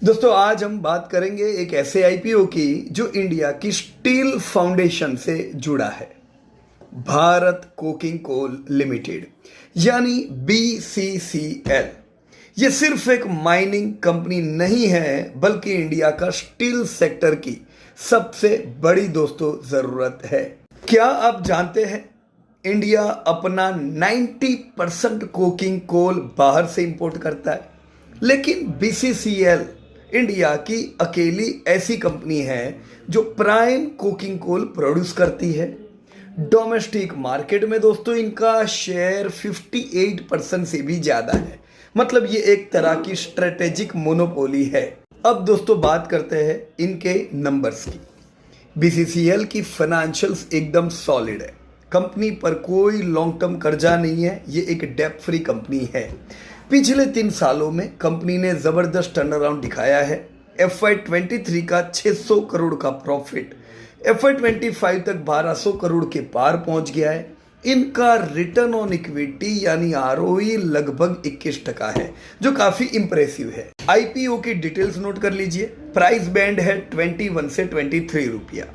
दोस्तों आज हम बात करेंगे एक ऐसे आईपीओ की जो इंडिया की स्टील फाउंडेशन से जुड़ा है, भारत कोकिंग कोल लिमिटेड यानी बीसीसीएल। ये सिर्फ एक माइनिंग कंपनी नहीं है बल्कि इंडिया का स्टील सेक्टर की सबसे बड़ी दोस्तों जरूरत है। क्या आप जानते हैं इंडिया अपना 90% कोकिंग कोल बाहर से इंपोर्ट करता है, लेकिन बीसीसीएल इंडिया की अकेली ऐसी कंपनी है जो प्राइम कोकिंग कोल प्रोड्यूस करती है। डोमेस्टिक मार्केट में दोस्तों इनका शेयर 58% से भी ज्यादा है, मतलब ये एक तरह की स्ट्रेटेजिक मोनोपोली है। अब दोस्तों बात करते हैं इनके नंबर्स की। बीसीसीएल की फाइनेंशियल्स एकदम सॉलिड है, कंपनी पर कोई लॉन्ग टर्म कर्जा नहीं है, ये एक डेब्ट फ्री कंपनी है। पिछले 3 सालों में कंपनी ने जबरदस्त टर्नअराउंड दिखाया है। FY23 का 600 करोड़ का प्रॉफिट FY25 तक 1200 करोड़ के पार पहुंच गया है। इनका रिटर्न ऑन इक्विटी यानी ROE लगभग 21% है, जो काफी इंप्रेसिव है। आईपीओ की डिटेल्स नोट कर लीजिए। प्राइस बैंड है 21 से 23 रुपया।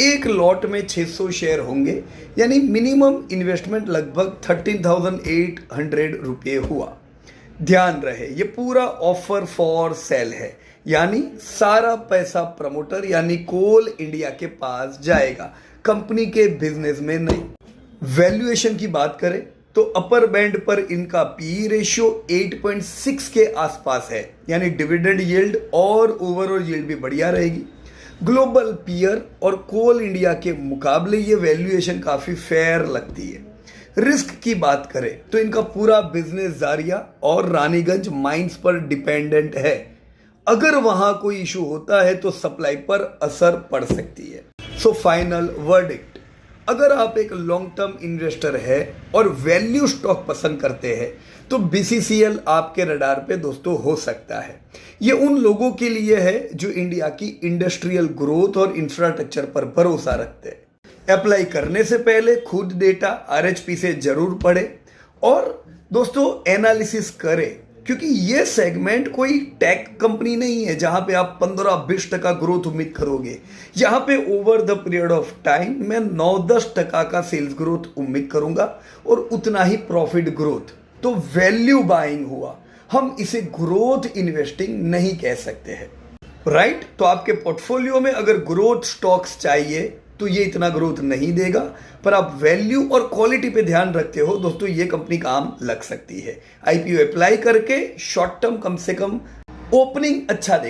एक लॉट में 600 शेयर होंगे, यानी मिनिमम इन्वेस्टमेंट लगभग 13,800 रुपये हुआ। ध्यान रहे ये पूरा ऑफर फॉर सेल है, यानी सारा पैसा प्रमोटर यानी कोल इंडिया के पास जाएगा, कंपनी के बिजनेस में नहीं। वैल्यूएशन की बात करें तो अपर बैंड पर इनका पी रेशियो 8.6 के आसपास है, यानी डिविडेंड यील्ड और ओवरऑल यील्ड भी बढ़िया रहेगी। ग्लोबल पीयर और कोल इंडिया के मुकाबले ये वैल्यूएशन काफी फेयर लगती है। रिस्क की बात करें तो इनका पूरा बिजनेस जारिया और रानीगंज माइंस पर डिपेंडेंट है। अगर वहां कोई इशू होता है तो सप्लाई पर असर पड़ सकती है। सो फाइनल वर्डिक्ट, अगर आप एक लॉन्ग टर्म इन्वेस्टर है और वैल्यू स्टॉक पसंद करते हैं तो बीसीसीएल आपके रडार पे दोस्तों हो सकता है। ये उन लोगों के लिए है जो इंडिया की इंडस्ट्रियल ग्रोथ और इंफ्रास्ट्रक्चर पर भरोसा रखते हैं। अप्लाई करने से पहले खुद डेटा RHP से जरूर पढ़े और दोस्तों एनालिसिस करें, क्योंकि ये सेगमेंट कोई टेक कंपनी नहीं है जहां पे आप 15-20% ग्रोथ उम्मीद करोगे। यहां पे over the period of time मैं 9-10% का सेल्स ग्रोथ उम्मीद करूंगा और उतना ही प्रॉफिट ग्रोथ। तो वैल्यू बाइंग हुआ, हम इसे ग्रोथ इन्वेस्टिंग नहीं कह सकते हैं, राइट? तो आपके पोर्टफोलियो में अगर ग्रोथ स्टॉक्स चाहिए तो ये इतना ग्रोथ नहीं देगा, पर आप वैल्यू और क्वालिटी पे ध्यान रखते हो दोस्तों, ये कंपनी काम लग सकती है। आईपीओ अप्लाई करके शॉर्ट टर्म कम से कम ओपनिंग अच्छा देगा।